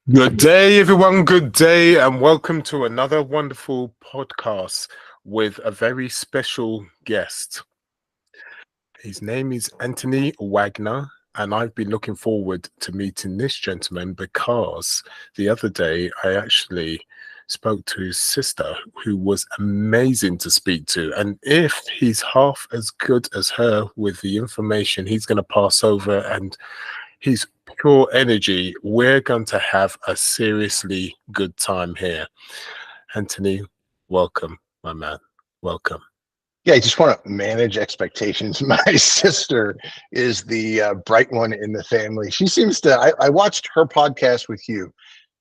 Good day, everyone. Good day, and welcome to another wonderful podcast with a very special guest. His name is Anthony Wagner, and I've been looking forward to meeting this gentleman because the other day I actually spoke to his sister, who was amazing to speak to. And if he's half as good as her with the information he's going to pass over and his pure energy, we're going to have a seriously good time here. Anthony, welcome, my man. Welcome. Yeah, I just want to manage expectations. My sister is the bright one in the family. She seems to, I watched her podcast with you,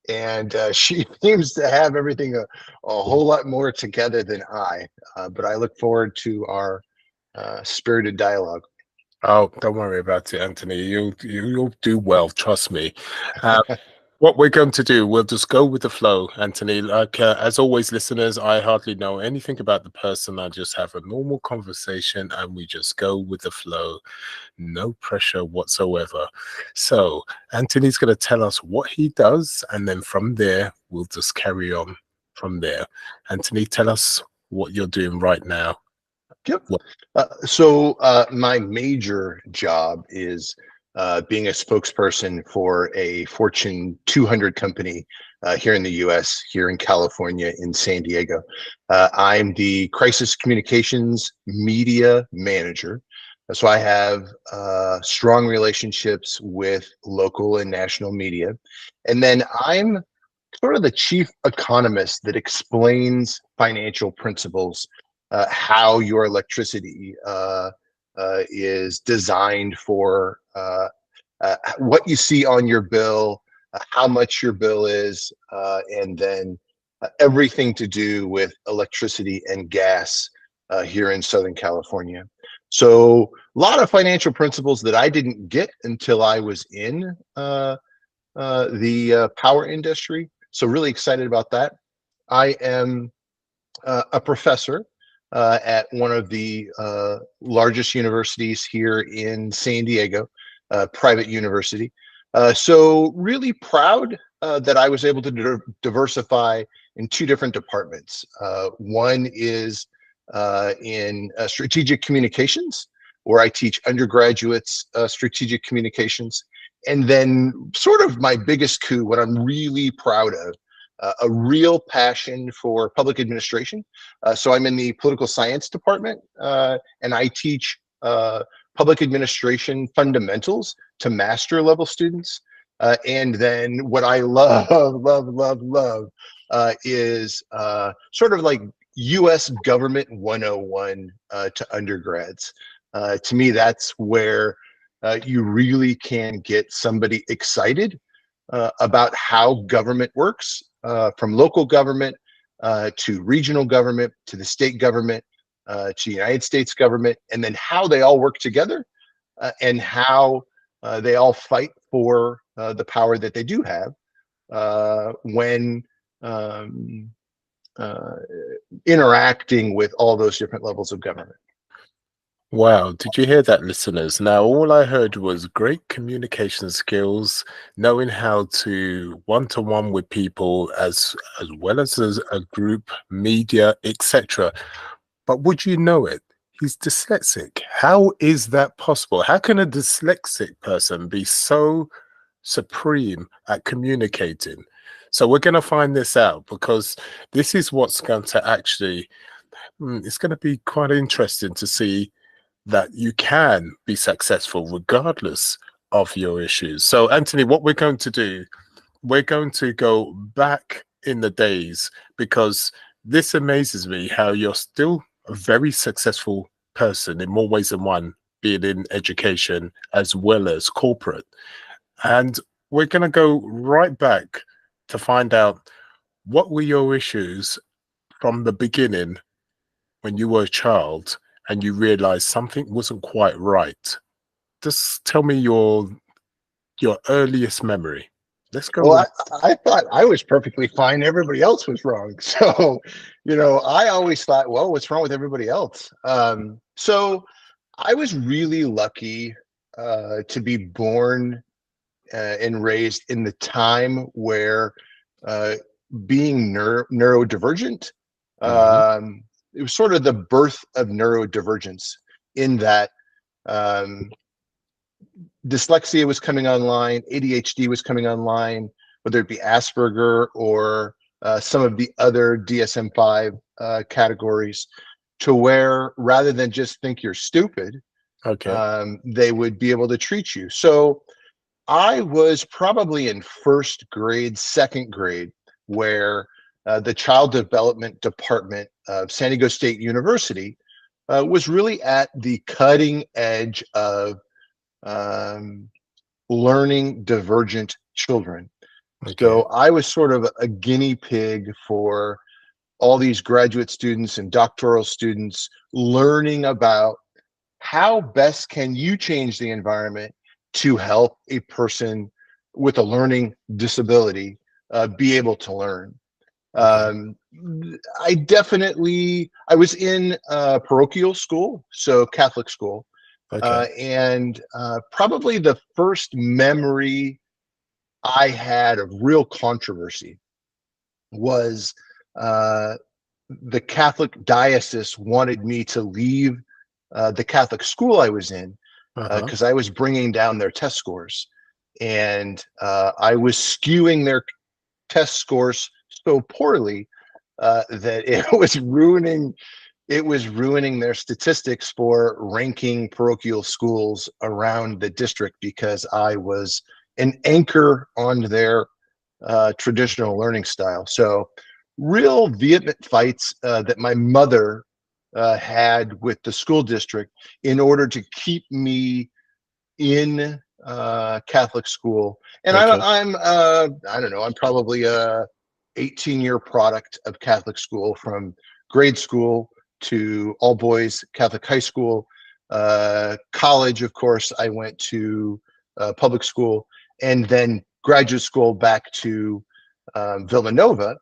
and she seems to have everything a whole lot more together than I. But I look forward to our spirited dialogue. Oh, don't worry about it, Anthony. You'll do well, trust me. Uh, what we're going to do, we'll just go with the flow, Anthony. Like as always, listeners, I hardly know anything about the person. I just have a normal conversation, and we just go with the flow, no pressure whatsoever. So Anthony's going to tell us what he does, and then from there, we'll just carry on from there. Anthony, tell us what you're doing right now. Yep. What- My major job is being a spokesperson for a Fortune 200 company here in the US, here in California, in San Diego. I'm the crisis communications media manager. So I have strong relationships with local and national media. And then I'm sort of the chief economist that explains financial principles, how your electricity is designed for what you see on your bill, how much your bill is, and then everything to do with electricity and gas here in Southern California. So a lot of financial principles that I didn't get until I was in the power industry. So really excited about that. I am a professor at one of the largest universities here in San Diego, private university. So really proud that I was able to diversify in two different departments. One is in strategic communications, where I teach undergraduates strategic communications. And then sort of my biggest coup, what I'm really proud of, a real passion for public administration. So I'm in the political science department, and I teach public administration fundamentals to master level students. And then what I love is sort of like US government 101 to undergrads. To me, that's where you really can get somebody excited about how government works, from local government to regional government to the state government to United States government, and then how they all work together and how they all fight for the power that they do have when interacting with all those different levels of government. Wow, did you hear that, listeners? Now, all I heard was great communication skills, knowing how to one-to-one with people as well as a group, media, etc. But would you know it? He's dyslexic. How is that possible? How can a dyslexic person be so supreme at communicating? So we're going to find this out because this is what's going to actually, it's going to be quite interesting to see that you can be successful regardless of your issues. So, Anthony, what we're going to do, we're going to go back in the days because this amazes me how you're still a very successful person in more ways than one, be it in education as well as corporate. And we're going to go right back to find out what were your issues from the beginning when you were a child and you realized something wasn't quite right. Just tell me your earliest memory. Let's go Well, with I thought I was perfectly fine. Everybody else was wrong. So, I always thought, well, what's wrong with everybody else? So I was really lucky to be born and raised in the time where being neurodivergent, Hmm. it was sort of the birth of neurodivergence, in that um, dyslexia was coming online, ADHD was coming online, whether it be Asperger or some of the other DSM-5 categories, to where rather than just think you're stupid, Okay. they would be able to treat you. So I was probably in first grade, second grade, where the child development department of San Diego State University was really at the cutting edge of um, learning divergent children. Okay. So I was sort of a guinea pig for all these graduate students and doctoral students learning about how best can you change the environment to help a person with a learning disability be able to learn. Okay. Um, I was in parochial school, so Catholic school, Okay. and probably the first memory I had of real controversy was uh, the Catholic diocese wanted me to leave the Catholic school I was in Uh-huh. because I was bringing down their test scores, and I was skewing their test scores so poorly that it was ruining their statistics for ranking parochial schools around the district, because I was an anchor on their traditional learning style. So real vehement fights that my mother had with the school district in order to keep me in Catholic school. And Okay. I don't know, I'm probably a 18-year product of Catholic school, from grade school to all boys Catholic high school. College, of course, I went to public school, and then graduate school back to Villanova,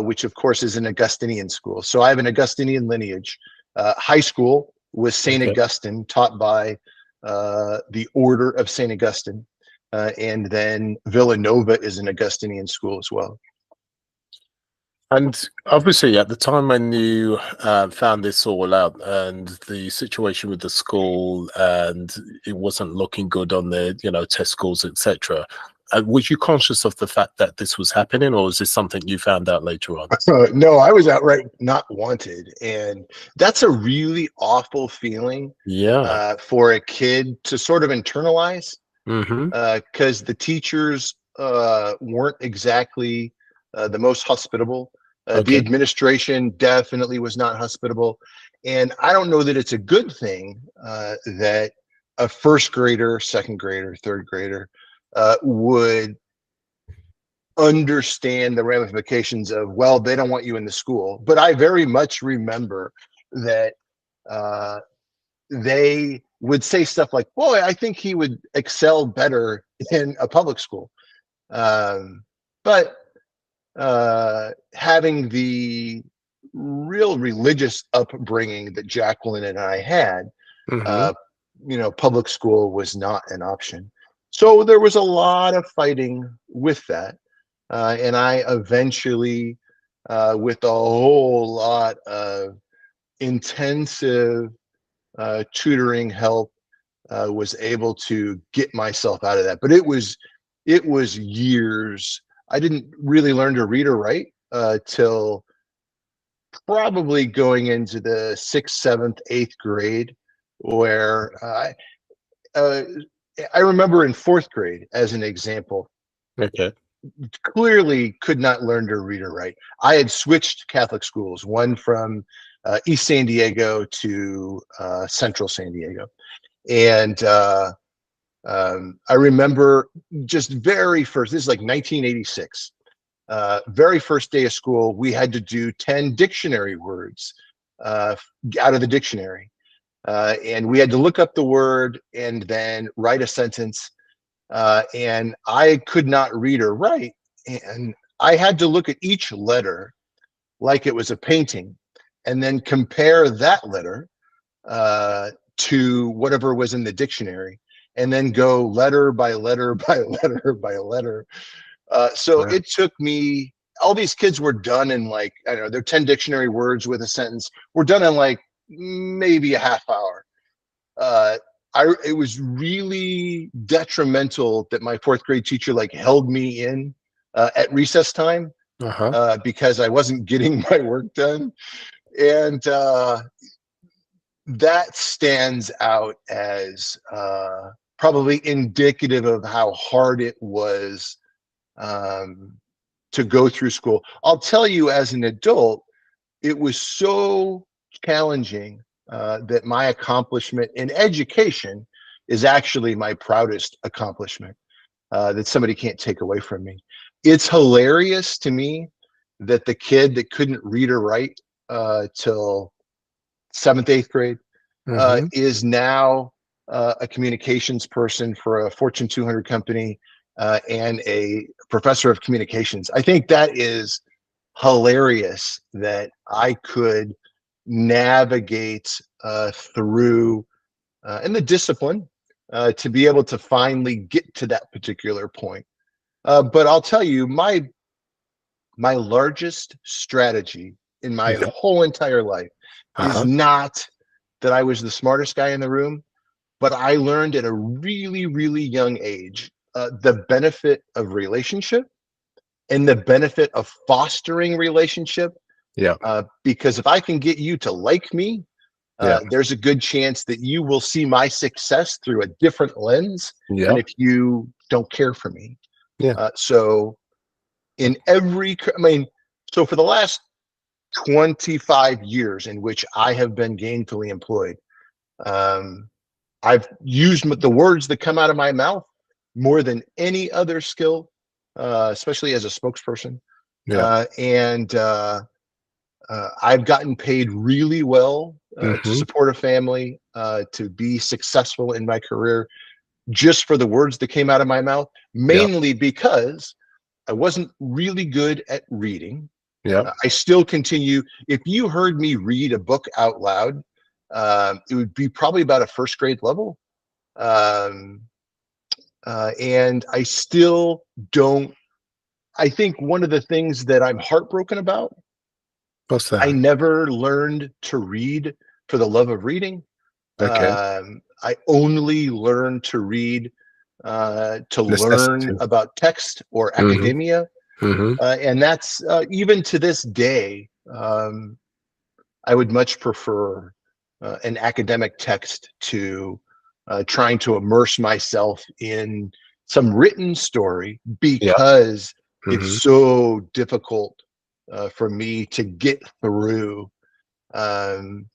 which of course is an Augustinian school. So I have an Augustinian lineage. High school was St. Okay. Augustine, taught by the Order of St. Augustine. And then Villanova is an Augustinian school as well. And obviously, at the time when you found this all out and the situation with the school, and it wasn't looking good on the, test scores, etc., was you conscious of the fact that this was happening, or was this something you found out later on? No, I was outright not wanted. And that's a really awful feeling Yeah. for a kid to sort of internalize, Mm-hmm. because the teachers weren't exactly the most hospitable. The Okay. administration definitely was not hospitable. And I don't know that it's a good thing that a first grader, second grader, third grader would understand the ramifications of, well, they don't want you in the school. But I very much remember that uh, they would say stuff like, boy, I think he would excel better in a public school. But having the real religious upbringing that Jacqueline and I had, Mm-hmm. uh, public school was not an option. So there was a lot of fighting with that. And I eventually, with a whole lot of intensive tutoring help, was able to get myself out of that. But it was years. I didn't really learn to read or write till probably going into the sixth, seventh, eighth grade, where uh, I remember in fourth grade, as an example, Okay. clearly could not learn to read or write. I had switched Catholic schools, one from East San Diego to Central San Diego. And I remember just very first, this is like 1986, very first day of school, we had to do 10 dictionary words out of the dictionary. And we had to look up the word and then write a sentence. And I could not read or write. And I had to look at each letter like it was a painting, and then compare that letter to whatever was in the dictionary. and then go letter by letter by letter by letter. So Wow. it took me, all these kids were done in like, I don't know, they're 10 dictionary words with a sentence. We're done in like maybe a half hour. Uh, it was really detrimental that my fourth grade teacher like held me in at recess time Uh-huh. because I wasn't getting my work done. And that stands out as probably indicative of how hard it was to go through school. I'll tell you, as an adult, it was so challenging that my accomplishment in education is actually my proudest accomplishment that somebody can't take away from me. It's hilarious to me that the kid that couldn't read or write till 7th, 8th grade Mm-hmm. is now a communications person for a Fortune 200 company and a professor of communications. I think that is hilarious that I could navigate through and the discipline to be able to finally get to that particular point. But I'll tell you, my largest strategy in my Yeah. whole entire life is Uh-huh. not that I was the smartest guy in the room, but I learned at a really, really young age the benefit of relationship and the benefit of fostering relationship. Yeah. Because if I can get you to like me, Yeah. there's a good chance that you will see my success through a different lens than Yeah. if you don't care for me. Yeah. So in every, I mean, so for the last 25 years in which I have been gainfully employed, I've used the words that come out of my mouth more than any other skill, especially as a spokesperson. Yeah. And I've gotten paid really well to Mm-hmm. support a family, to be successful in my career, just for the words that came out of my mouth, Yeah. mainly because I wasn't really good at reading. Yeah. I still continue. If you heard me read a book out loud, it would be probably about a first grade level. Um, and I still don't. I think one of the things that I'm heartbroken about, What's I that? never learned to read for the love of reading. Okay. I only learned to read to learn Necessity. about text or Mm-hmm. academia. Mm-hmm. And that's even to this day, I would much prefer an academic text to trying to immerse myself in some written story Yeah. because Mm-hmm. it's so difficult for me to get through. Um,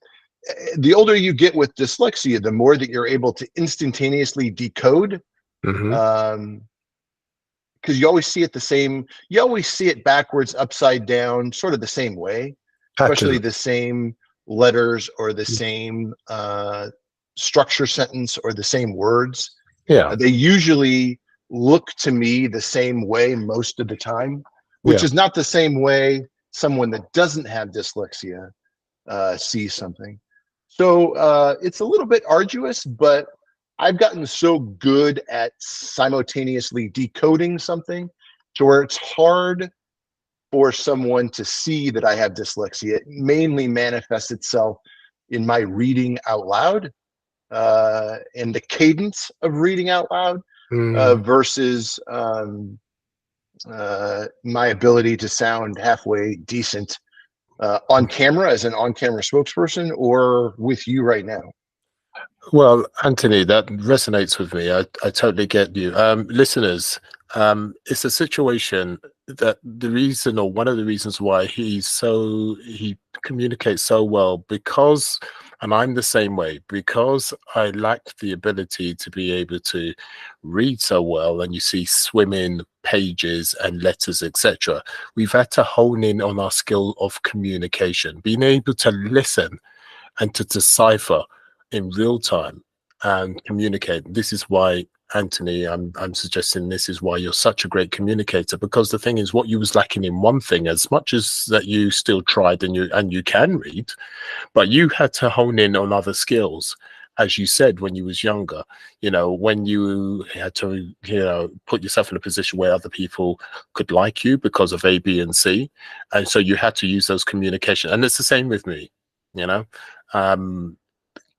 the older you get with dyslexia, the more that you're able to instantaneously decode. Mm-hmm. Because you always see it the same, you always see it backwards, upside down, sort of the same way, especially Pattern. the same letters or the same structure sentence or the same words. Yeah. They usually look to me the same way most of the time, which Yeah. is not the same way someone that doesn't have dyslexia sees something. So it's a little bit arduous, but I've gotten so good at simultaneously decoding something to where it's hard for someone to see that I have dyslexia. It mainly manifests itself in my reading out loud and the cadence of reading out loud Mm. versus my ability to sound halfway decent on camera as an on-camera spokesperson or with you right now. Well, Anthony, that resonates with me. I totally get you. Listeners, it's a situation that the reason or one of the reasons why he communicates so well because, and I'm the same way, because I lacked the ability to be able to read so well, and you see swimming pages and letters, etc. We've had to hone in on our skill of communication, being able to listen and to decipher in real time and communicate. This is why, Anthony, I'm suggesting this is why you're such a great communicator, because the thing is what you was lacking in one thing, as much as that you still tried and you can read, but you had to hone in on other skills. as you said, when you was younger, when you had to, put yourself in a position where other people could like you because of A, B, and C. And so you had to use those communication. And it's the same with me, you know.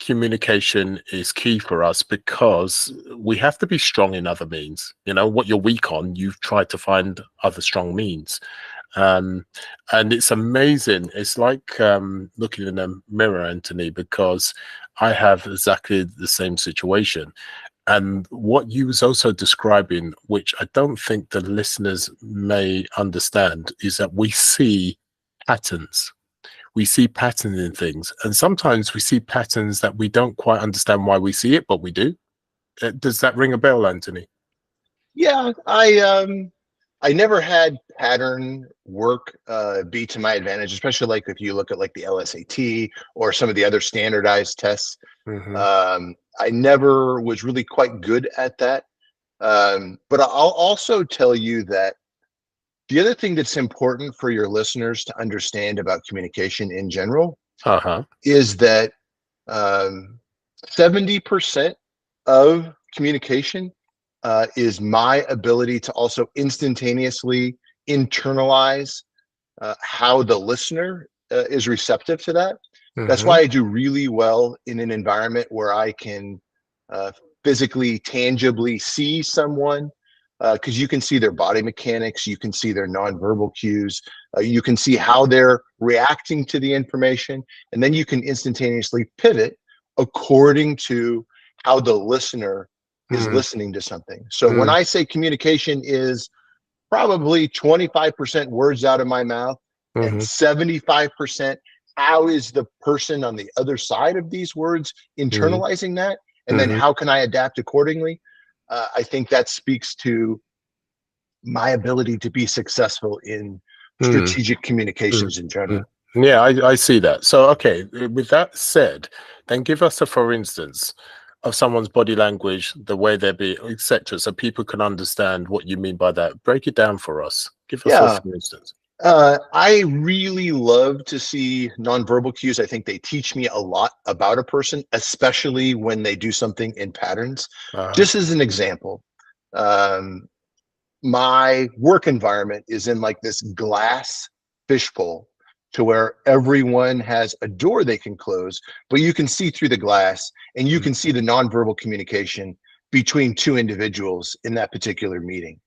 Communication is key for us because we have to be strong in other means. What you're weak on, you've tried to find other strong means. And it's amazing. It's like looking in a mirror, Anthony, because I have exactly the same situation. And what you was also describing, which I don't think the listeners may understand, is that we see patterns. We see patterns in things, and sometimes we see patterns that we don't quite understand why we see it, but we do. Does that ring a bell, Anthony? Yeah, I never had pattern work be to my advantage, especially like if you look at like the LSAT or some of the other standardized tests. Mm-hmm. I never was really quite good at that. But I'll also tell you that the other thing that's important for your listeners to understand about communication in general Uh-huh. is that 70% of communication is my ability to also instantaneously internalize how the listener is receptive to that. That's Mm-hmm. why I do really well in an environment where I can uh, physically, tangibly see someone, because you can see their body mechanics, you can see their nonverbal cues, you can see how they're reacting to the information, and then you can instantaneously pivot according to how the listener is listening to something. So when Mm-hmm. I say communication is probably 25% words out of my mouth and Mm-hmm. 75% how is the person on the other side of these words internalizing that, and then Mm-hmm. how can I adapt accordingly. I think that speaks to my ability to be successful in Mm-hmm. strategic communications in Mm-hmm. general. Yeah, I see that. So, okay, with that said, then give us a for instance of someone's body language, the way they be, etc., so people can understand what you mean by that. Break it down for us. Give us a Yeah, for instance. I really love to see nonverbal cues. I think they teach me a lot about a person, especially when they do something in patterns. Uh-huh. Just as an example, um, my work environment is in like this glass fishbowl to where everyone has a door they can close, but you can see through the glass and you can see the nonverbal communication between two individuals in that particular meeting.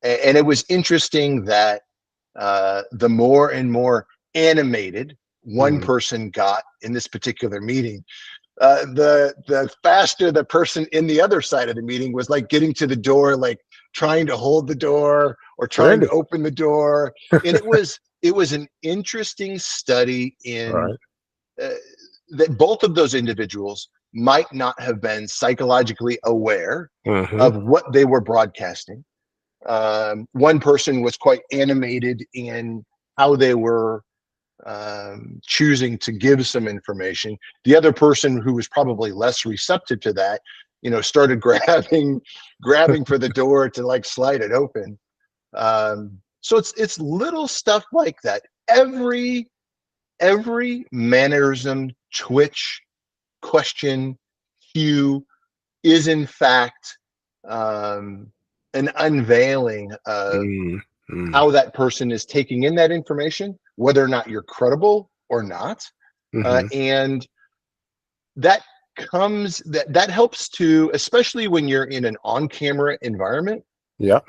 And it was interesting that the more and more animated one Mm-hmm. person got in this particular meeting, the faster the person in the other side of the meeting was like getting to the door, like trying to hold the door or trying to Really? open the door. And it was an interesting study All in right. uh, that both of those individuals might not have been psychologically aware Mm-hmm. of what they were broadcasting. One person was quite animated in how they were choosing to give some information. The other person, who was probably less receptive to that, started grabbing for the door to like slide it open. So it's little stuff like that. Every mannerism, twitch, question, cue is in fact um, an unveiling of Mm-hmm. how that person is taking in that information, whether or not you're credible or not. Mm-hmm. And that that helps to, especially when you're in an on-camera environment, Yeah.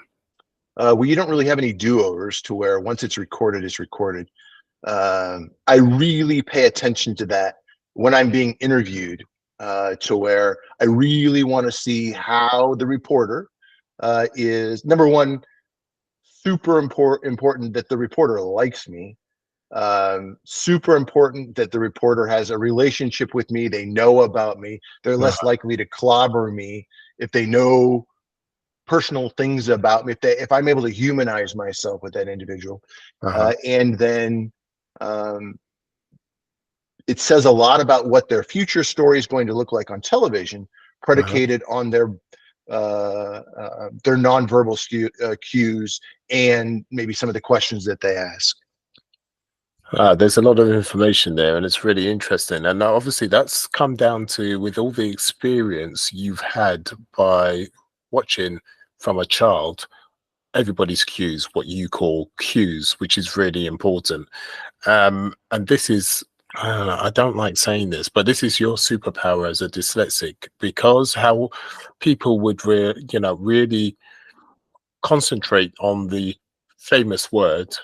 where you don't really have any do-overs, to where once it's recorded, it's recorded. I really pay attention to that when I'm being interviewed, to where I really want to see how the reporter is, number one, super important that the reporter likes me. Super important that the reporter has a relationship with me. They know about me. They're less Uh-huh. likely to clobber me if they know personal things about me. If I'm able to humanize myself with that individual, Uh-huh. and then um, it says a lot about what their future story is going to look like on television, Uh-huh. predicated on their nonverbal cues and maybe some of the questions that they ask. There's a lot of information there, and it's really interesting. And now, obviously, that's come down to with all the experience you've had by watching from a child everybody's cues, what you call cues, which is really important. And this is, I don't know, I don't like saying this, but this is your superpower as a dyslexic, because how people would, really concentrate on the famous word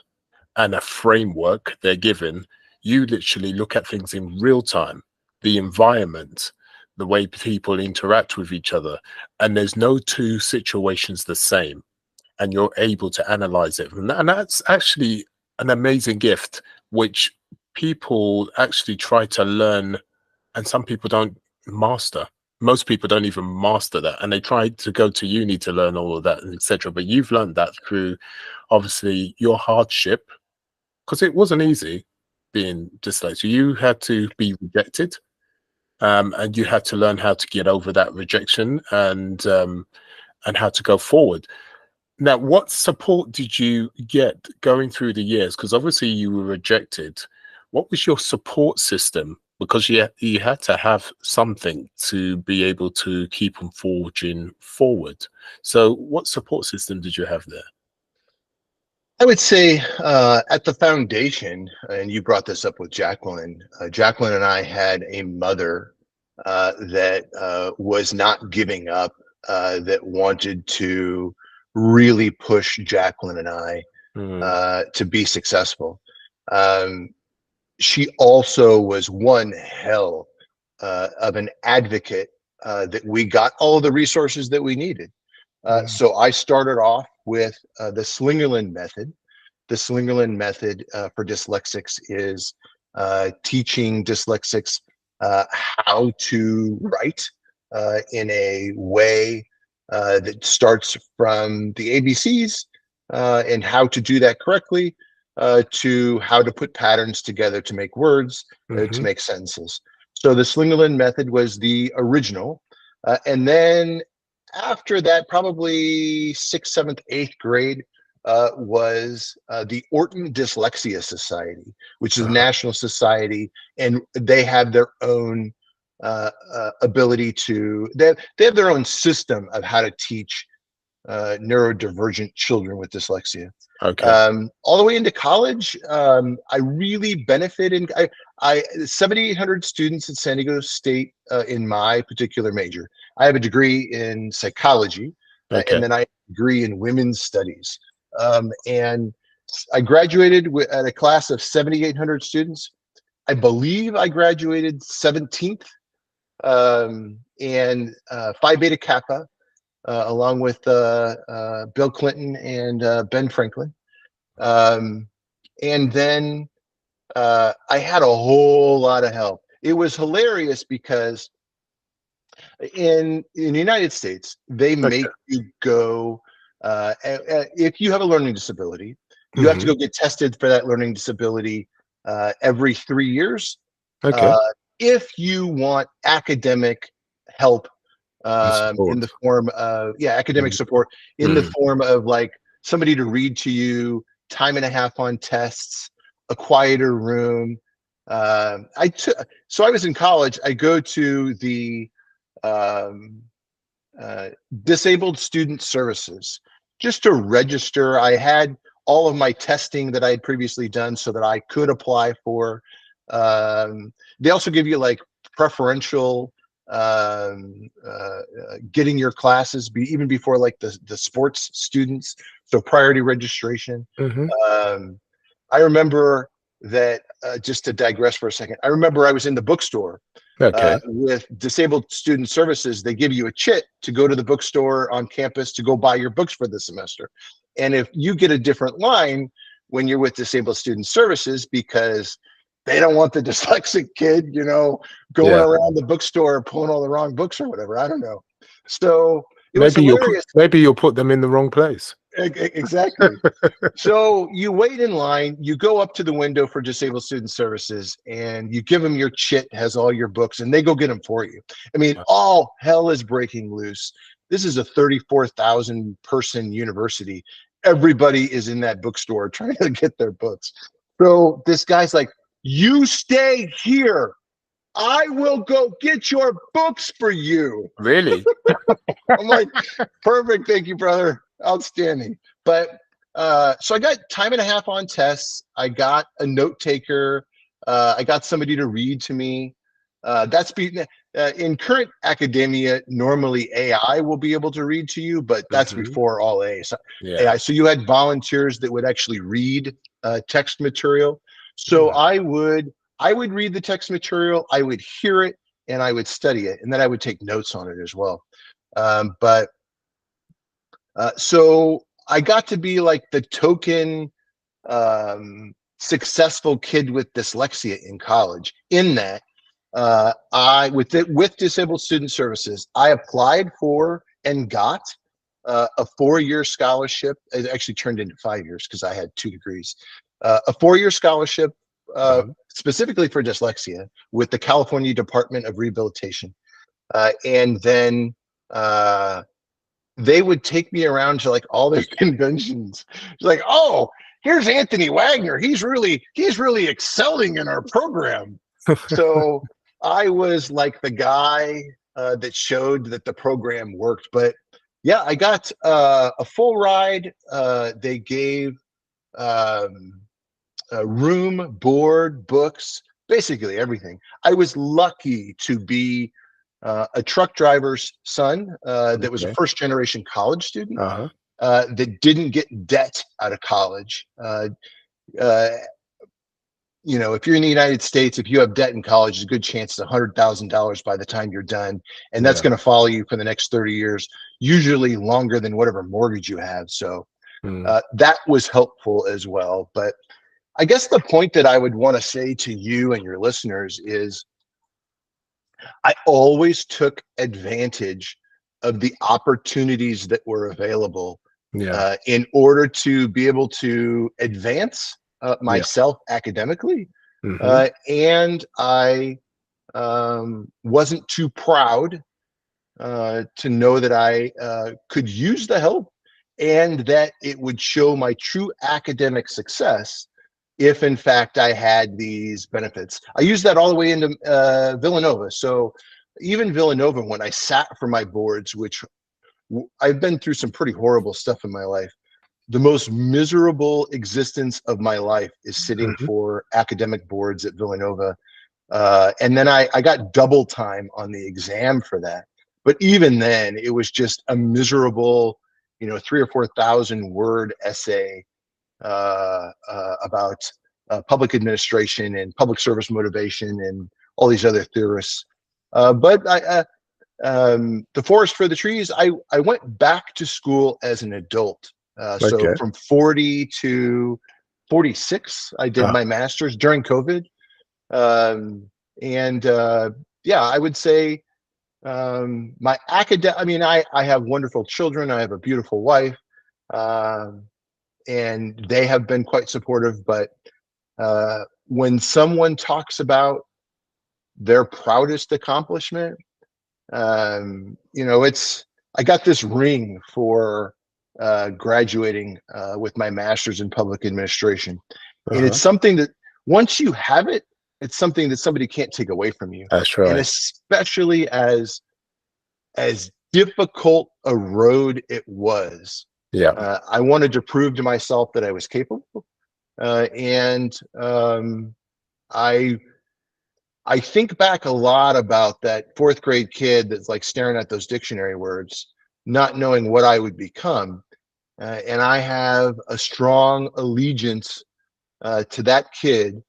and a framework they're given. You literally look at things in real time, the environment, the way people interact with each other, and there's no two situations the same, and you're able to analyze it. And that's actually an amazing gift, which people actually try to learn, and some people don't master. Most people don't even master that, and they try to go to uni to learn all of that, etc. But you've learned that through obviously your hardship, because it wasn't easy being dyslexic. You had to be rejected, and you had to learn how to get over that rejection, and how to go forward. Now, what support did you get going through the years? Because obviously you were rejected. What was your support system? Because you had to have something to be able to keep on forging forward. So, what support system did you have there? I would say at the foundation, and you brought this up with Jacqueline. Jacqueline and I had a mother that was not giving up, that wanted to really push Jacqueline and I Mm, to be successful. Um, she also was one hell of an advocate, that we got all of the resources that we needed. mm, So I started off with the Slingerland method. The Slingerland method for dyslexics is teaching dyslexics how to write in a way that starts from the ABCs, and how to do that correctly, to how to put patterns together to make words, to mhm. make sentences. So the Slingerland method was the original. And then after that, probably sixth, seventh, eighth grade, was the Orton Dyslexia Society, which is a Uh-huh. national society, and they have their own ability to, they have their own system of how to teach neurodivergent children with dyslexia. Okay. All the way into college, I really benefited. I 7,800 students at San Diego State in my particular major. I have a degree in psychology, and Okay. then I have a degree in women's studies. And I graduated at a class of 7,800 students. I believe I graduated 17th, and Phi Beta Kappa, along with Bill Clinton and Ben Franklin. Um, and then I had a whole lot of help. It was hilarious because in the United States, they Okay. make you go, if you have a learning disability, you have to Mhm. go get tested for that learning disability every 3 years. Okay. Uh, if you want academic help, And in support. the form of, yeah, academic Mm, support, in the mm, form of like somebody to read to you, time and a half on tests, a quieter room. I took So I was in college. I go to the um, uh, disabled student services just to register. I had all of my testing that I had previously done so that I could apply for. They also give you like preferential, getting your classes even before like the sports students, so priority registration. mhm. um, I remember that, just to digress for a second, I remember I was in the bookstore Okay. with disabled student services. They give you a chit to go to the bookstore on campus to go buy your books for the semester. And if you get a different line when you're with disabled student services, because they don't want the dyslexic kid, going Yeah. around the bookstore pulling all the wrong books or whatever. I don't know. So it was Maybe hilarious. you'll put them in the wrong place. Exactly. So you wait in line, you go up to the window for disabled student services, and you give them your chit, has all your books, and they go get them for you. I mean, all hell is breaking loose. This is a 34,000 person university. Everybody is in that bookstore trying to get their books. So this guy's like, you stay here. I will go get your books for you. Really? I'm like, perfect. Thank you, brother. Outstanding. But so I got time and a half on tests. I got a note taker. I got somebody to read to me. In current academia, normally AI will be able to read to you, but that's before all AI. Yeah. So you had volunteers that would actually read text material. So I would read the text material, I would hear it, and I would study it, and then I would take notes on it as well. So I got to be like the token successful kid with dyslexia in college. In that, with Disabled Student Services, I applied for and got a 4-year scholarship. It actually turned into 5 years because I had 2 degrees. A 4-year scholarship specifically for dyslexia with the California Department of Rehabilitation, and then they would take me around to like all their conventions. It's like, oh, here's Anthony Wagner. He's really excelling in our program. So I was like the guy that showed that the program worked. But yeah, I got a full ride. They gave a room, board, books, basically everything. I was lucky to be a truck driver's son that was a first generation college student that didn't get debt out of college. You know, if you're in the United States, if you have debt in college, there's a good chance it's $100,000 by the time you're done. And that's going to follow you for the next 30 years, usually longer than whatever mortgage you have. So that was helpful as well. But I guess the point that I would want to say to you and your listeners is I always took advantage of the opportunities that were available in order to be able to advance myself academically. And I wasn't too proud to know that I could use the help and that it would show my true academic success if in fact I had these benefits. I used that all the way into Villanova. So even Villanova, when I sat for my boards, which I've been through some pretty horrible stuff in my life, the most miserable existence of my life is sitting for academic boards at Villanova. And then I got double time on the exam for that. But even then, it was just a miserable, 3,000 or 4,000 word essay about public administration and public service motivation and all these other theorists. But the forest for the trees, I went back to school as an adult. So from 40 to 46, I did my master's during COVID. Yeah, I would say my academic, I have wonderful children. I have a beautiful wife. And they have been quite supportive, but when someone talks about their proudest accomplishment, I got this ring for graduating with my master's in public administration. And it's something that once you have it, it's something that somebody can't take away from you. That's right. And especially as difficult a road it was. Yeah. I wanted to prove to myself that I was capable. I think back a lot about that 4th grade kid that's like staring at those dictionary words, not knowing what I would become. And I have a strong allegiance to that kid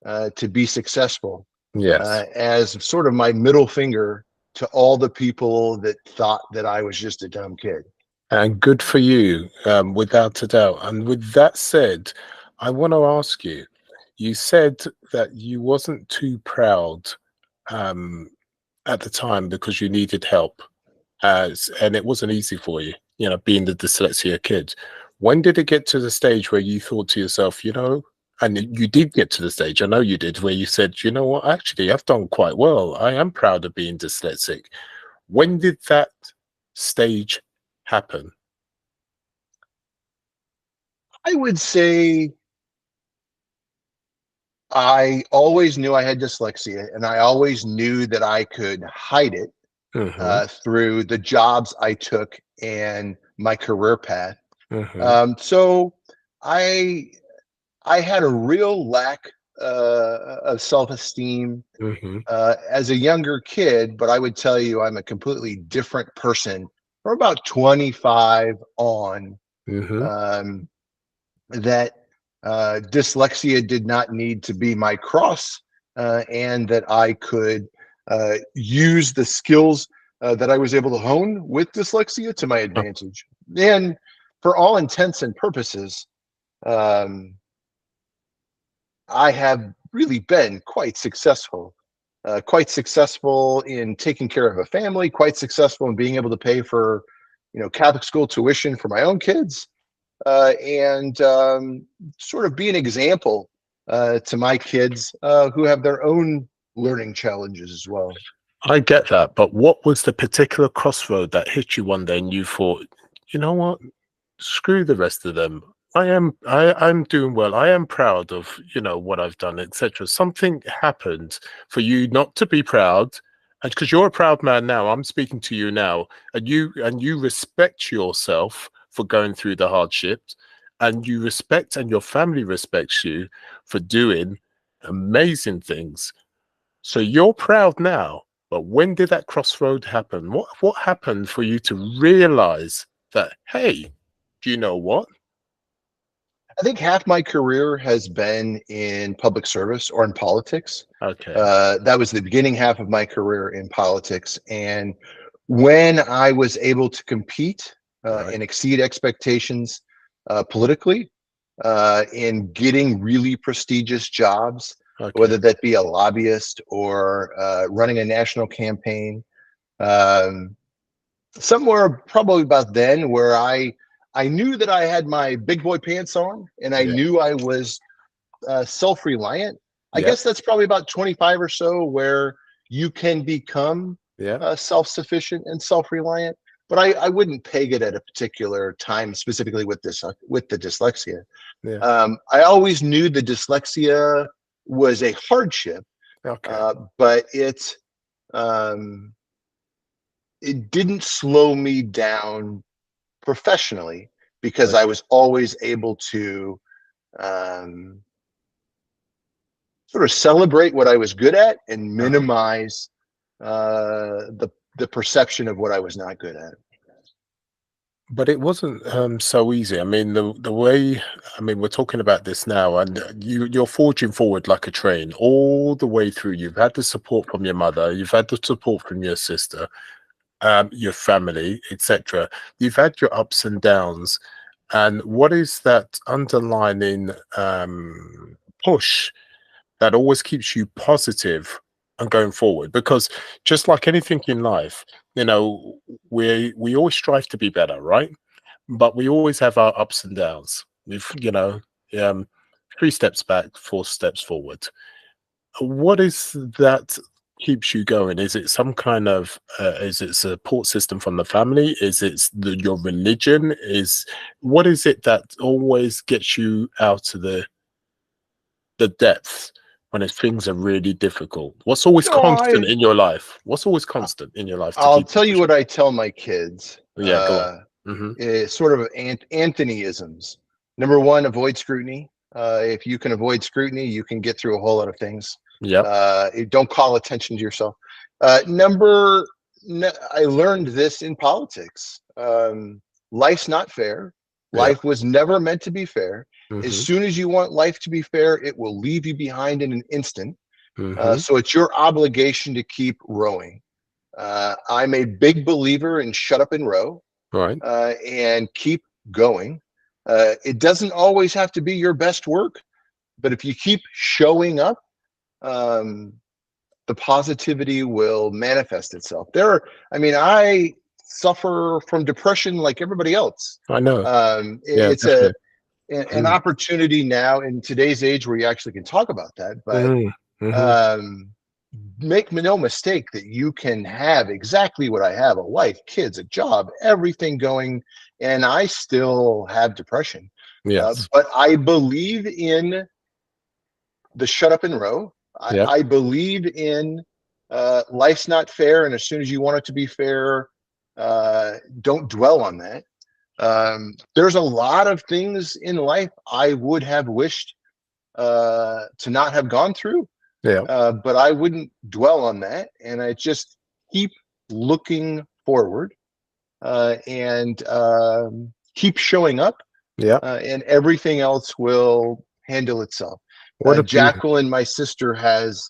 to be successful. Yes. As sort of my middle finger to all the people that thought that I was just a dumb kid. And good for you, without a doubt. And with that said, I want to ask you, you said that you wasn't too proud at the time because you needed help, and it wasn't easy for you, being the dyslexia kid. When did it get to the stage where you thought to yourself, and you did get to the stage, I know you did, where you said, you know what, actually, I've done quite well. I am proud of being dyslexic. When did that stage happen? I would say I always knew I had dyslexia, and I always knew that I could hide it Mm-hmm. through the jobs I took and my career path. Mm-hmm. So I I had a real lack of self-esteem Mm-hmm. as a younger kid, but I would tell you I'm a completely different person from about 25 on. Mm-hmm. Um, that dyslexia did not need to be my cross, and that I could use the skills that I was able to hone with dyslexia to my advantage. And for all intents and purposes, um, I have really been quite successful in taking care of a family, quite successful in being able to pay for, Catholic school tuition for my own kids, and sort of be an example to my kids who have their own learning challenges as well. I get that, but what was the particular crossroad that hit you one day and you thought, you know what? Screw the rest of them. I'm doing well. I am proud of, what I've done, etc. Something happened for you not to be proud, and because you're a proud man now, I'm speaking to you now, and you respect yourself for going through the hardship, and you respect and your family respects you for doing amazing things. So you're proud now, but when did that crossroad happen? What happened for you to realize that, hey, do you know what? I think half my career has been in public service or in politics. Okay, That was the beginning half of my career in politics. And when I was able to compete right. and exceed expectations politically, in getting really prestigious jobs, whether Okay. that be a lobbyist or running a national campaign, um, somewhere probably about then where I knew that I had my big boy pants on, and I Yeah. knew I was self-reliant. I Yep. guess that's probably about 25 or so where you can become Yeah. self-sufficient and self-reliant. But I wouldn't peg it at a particular time specifically with this with the dyslexia. Yeah. I always knew the dyslexia was a hardship, Okay. but um, it didn't slow me down professionally because I Okay. was always able to um, sort of celebrate what I was good at and Uh-huh. minimize the perception of what I was not good at. But it wasn't so easy. I mean, the way, I mean, we're talking about this now, and you're forging forward like a train all the way through. You've had the support from your mother, you've had the support from your sister, your family, etc. You've had your ups and downs. And what is that underlining push that always keeps you positive and going forward? Because just like anything in life, we always strive to be better, right? But we always have our ups and downs. We've, um, 3 steps back, 4 steps forward. What is that keeps you going? Is it some kind of is it support system from the family? Is it your religion? What is it that always gets you out of the depths when things are really difficult? What's always No, constant in your life? What's always constant in your life to I'll keep you tell you pushing? what I tell my kids. Yeah, go on. Hmm. Sort of Anthonyisms. Number one, avoid scrutiny. If you can avoid scrutiny, you can get through a whole lot of things. Yep. Don't call attention to yourself. I learned this in politics. Life's not fair. Yep. Life was never meant to be fair. As Hmm. soon as you want life to be fair, it will leave you behind in an instant. Hmm. So it's your obligation to keep rowing. I'm a big believer in shut up and row, Right. and keep going. It doesn't always have to be your best work, but if you keep showing up, um, the positivity will manifest itself. I suffer from depression like everybody else. I know. Yeah, It's definitely. an opportunity now in today's age where you actually can talk about that, but Mm-hmm. Hmm. um, make no mistake that you can have exactly what I have: a wife, kids, a job, everything going, and I still have depression. Yes. But I believe in the shut up and row. Yeah. I believe in life's not fair, and as soon as you want it to be fair, don't dwell on that. There's a lot of things in life I would have wished to not have gone through, Yeah. but I wouldn't dwell on that, and I just keep looking forward and keep showing up, Yeah. and everything else will handle itself. What a beautiful. Jacqueline, my sister, has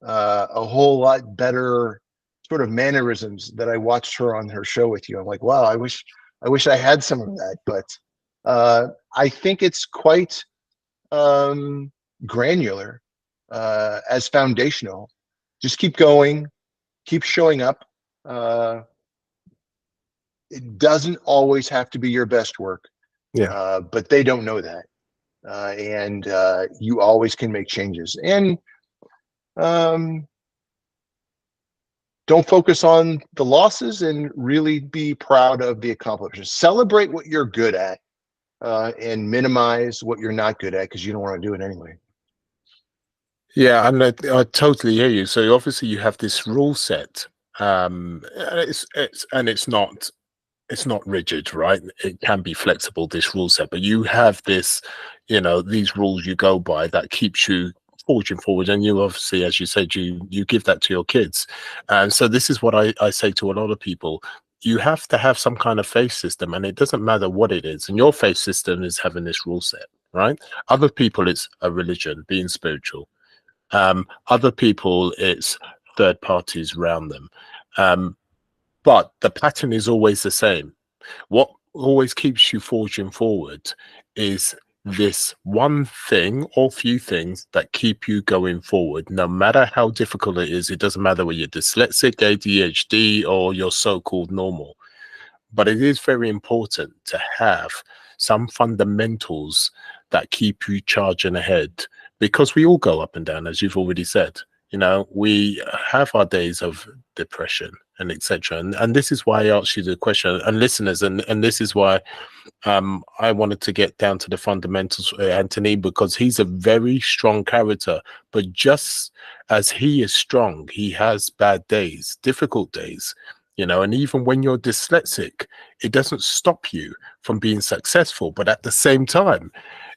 a whole lot better sort of mannerisms that I watched her on her show with you. I'm like, wow, I wish I had some of that, but I think it's quite granular as foundational. Just keep going, keep showing up. It doesn't always have to be your best work, Yeah. but they don't know that. And you always can make changes. And um, don't focus on the losses and really be proud of the accomplishments. Celebrate what you're good at and minimize what you're not good at because you don't want to do it anyway. Yeah, and I totally hear you. So obviously you have this rule set, and it's not rigid, right? It can be flexible, this rule set, but you have this, these rules you go by that keeps you forging forward. And you obviously, as you said, you give that to your kids. And so this is what I say to a lot of people. You have to have some kind of faith system, and it doesn't matter what it is. And your faith system is having this rule set, right? Other people, it's a religion, being spiritual. Other people, it's third parties around them. But the pattern is always the same. What always keeps you forging forward is this one thing or few things that keep you going forward, no matter how difficult it is. It doesn't matter whether you're dyslexic, ADHD, or you're so-called normal. But it is very important to have some fundamentals that keep you charging ahead, because we all go up and down, as you've already said. We have our days of depression and etc. And this is why I asked you the question, and listeners, and this is why I wanted to get down to the fundamentals, Anthony, because he's a very strong character. But just as he is strong, he has bad days, difficult days. And even when you're dyslexic, it doesn't stop you from being successful. But at the same time,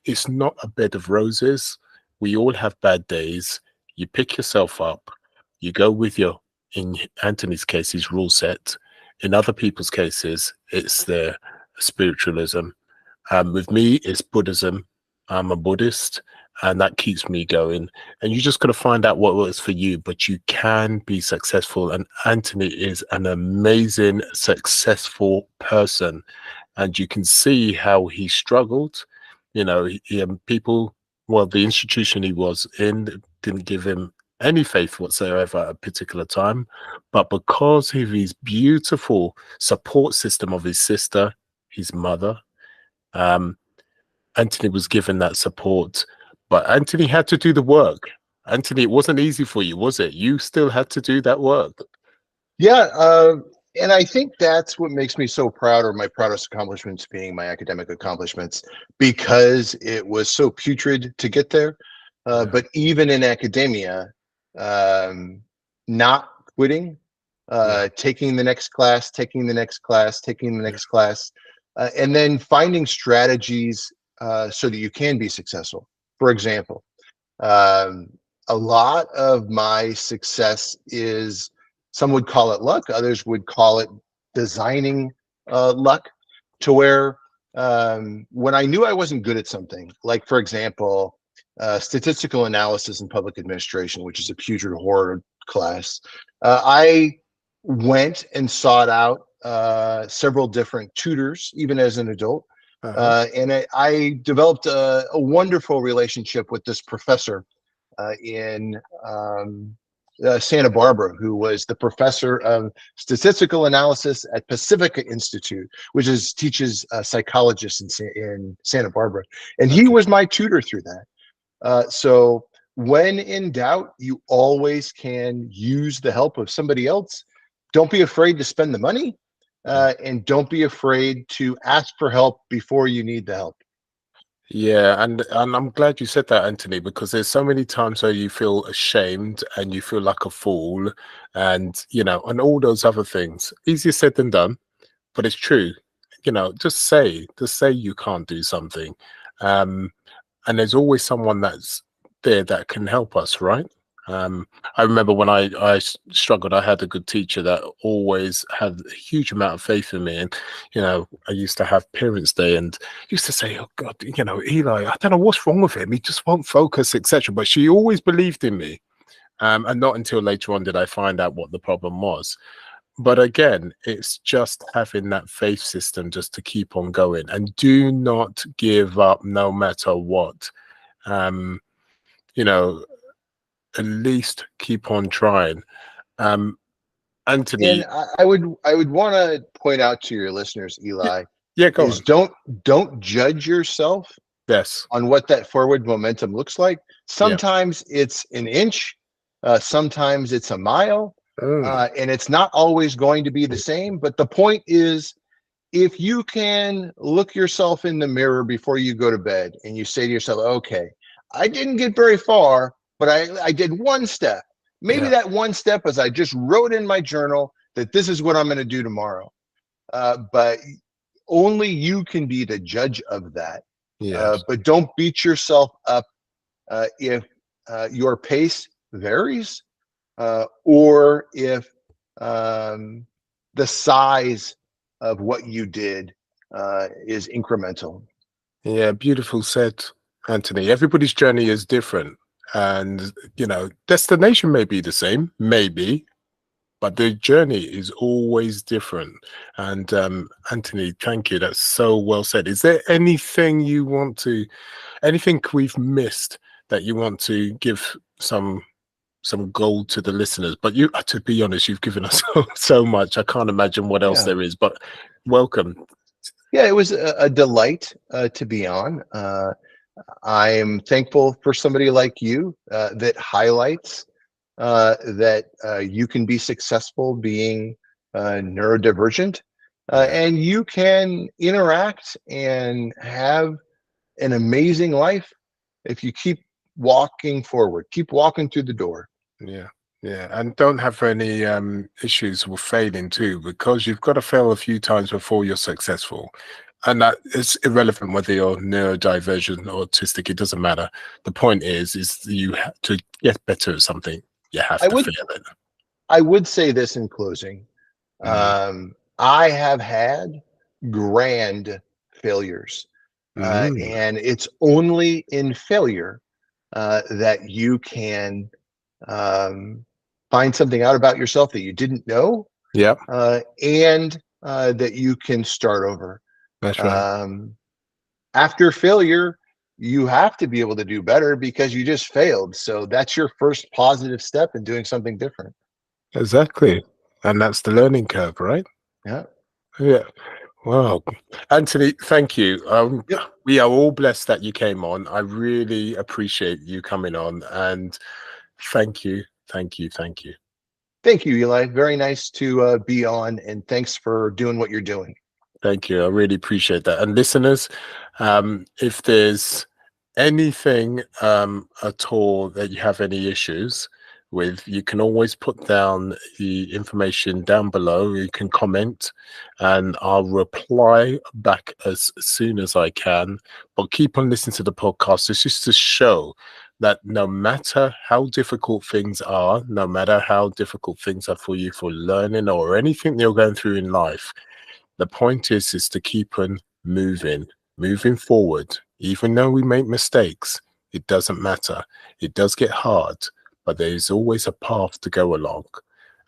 it's not a bed of roses. We all have bad days. You pick yourself up, you go with in Anthony's case, his rule set. In other people's cases, it's their spiritualism. With me, it's Buddhism. I'm a Buddhist, and that keeps me going. And you just got to find out what works for you, but you can be successful. And Anthony is an amazing, successful person. And you can see how he struggled. People, well, the institution he was in didn't give him any faith whatsoever at a particular time. But because of his beautiful support system of his sister, his mother, Anthony was given that support. But Anthony had to do the work. Anthony, it wasn't easy for you, was it? You still had to do that work. Yeah, and I think that's what makes me so proud, or my proudest accomplishments being my academic accomplishments, because it was so putrid to get there. But even in academia, not quitting, taking the next class, taking the next class, taking the next class, and then finding strategies so that you can be successful. For example, a lot of my success is, some would call it luck, others would call it designing luck, to where when I knew I wasn't good at something, like for example, statistical analysis and public administration, which is a putrid horror class, I went and sought out several different tutors, even as an adult. And I developed a wonderful relationship with this professor in Santa Barbara, who was the professor of statistical analysis at Pacifica Institute, which teaches psychologists in Santa Barbara. And he was my tutor through that. So when in doubt, you always can use the help of somebody else. Don't be afraid to spend the money, and don't be afraid to ask for help before you need the help. Yeah, and I'm glad you said that, Anthony, because there's so many times where you feel ashamed and you feel like a fool, and and all those other things. Easier said than done, but it's true. Just say you can't do something, um, and there's always someone that's there that can help us, right? Um, I remember when I struggled, I had a good teacher that always had a huge amount of faith in me, and I used to have Parents' Day, and used to say, "Oh God, Eli, I don't know what's wrong with him. He just won't focus, etc." But she always believed in me, and not until later on did I find out what the problem was. But again, it's just having that faith system just to keep on going, and do not give up no matter what. Um, you know, at least keep on trying. Um, And Anthony, I would want to point out to your listeners, yeah, Eli, yeah, go is on. don't judge yourself Yes, on what that forward momentum looks like. yeah, Sometimes it's an inch, sometimes it's a mile, mm, and it's not always going to be the same. But the point is, if you can look yourself in the mirror before you go to bed and you say to yourself, okay, I didn't get very far, but I did one step. Maybe yeah, that one step is I just wrote in my journal that this is what I'm going to do tomorrow. But only you can be the judge of that. yes, But don't beat yourself up if your pace varies, or if um, the size of what you did is incremental. yeah. Beautiful said, Anthony. Everybody's journey is different, and destination may be the same, maybe, but the journey is always different. And Anthony, thank you. That's so well said. Is there anything we've missed that you want to give some gold to the listeners? But to be honest, you've given us so much. I can't imagine what else Yeah. there is. But welcome. Yeah, it was a delight to be on. I am thankful for somebody like you that highlights that you can be successful being neurodivergent, Yeah, and you can interact and have an amazing life if you keep walking forward, keep walking through the door. yeah, yeah. And don't have any issues with failing too, because you've got to fail a few times before you're successful. And that is irrelevant whether you're neurodivergent or autistic, it doesn't matter. The point is you have to get better at something, you have I to would fail it. I would say this in closing. Mhm. I have had grand failures, Mm. and it's only in failure that you can um, find something out about yourself that you didn't know, Yep, and that you can start over. that's right. Um, After failure, you have to be able to do better because you just failed. So that's your first positive step in doing something different. Exactly. And that's the learning curve, right? Yeah. Yeah. Wow. Anthony, thank you. Yep. We are all blessed that you came on. I really appreciate you coming on, and thank you, thank you, thank you. Thank you, Eli. Very nice to be on, and thanks for doing what you're doing. Thank you. I really appreciate that. And listeners, if there's anything at all that you have any issues with, you can always put down the information down below. You can comment and I'll reply back as soon as I can. But keep on listening to the podcast. It's just to show that no matter how difficult things are, no matter how difficult things are for you for learning or anything you're going through in life, the point is to keep on moving forward. Even though we make mistakes, it doesn't matter. It does get hard, but there is always a path to go along.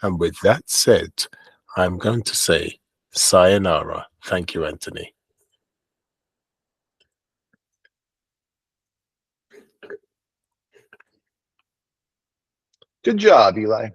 And with that said, I'm going to say sayonara. Thank you, Anthony. Good job, Eli.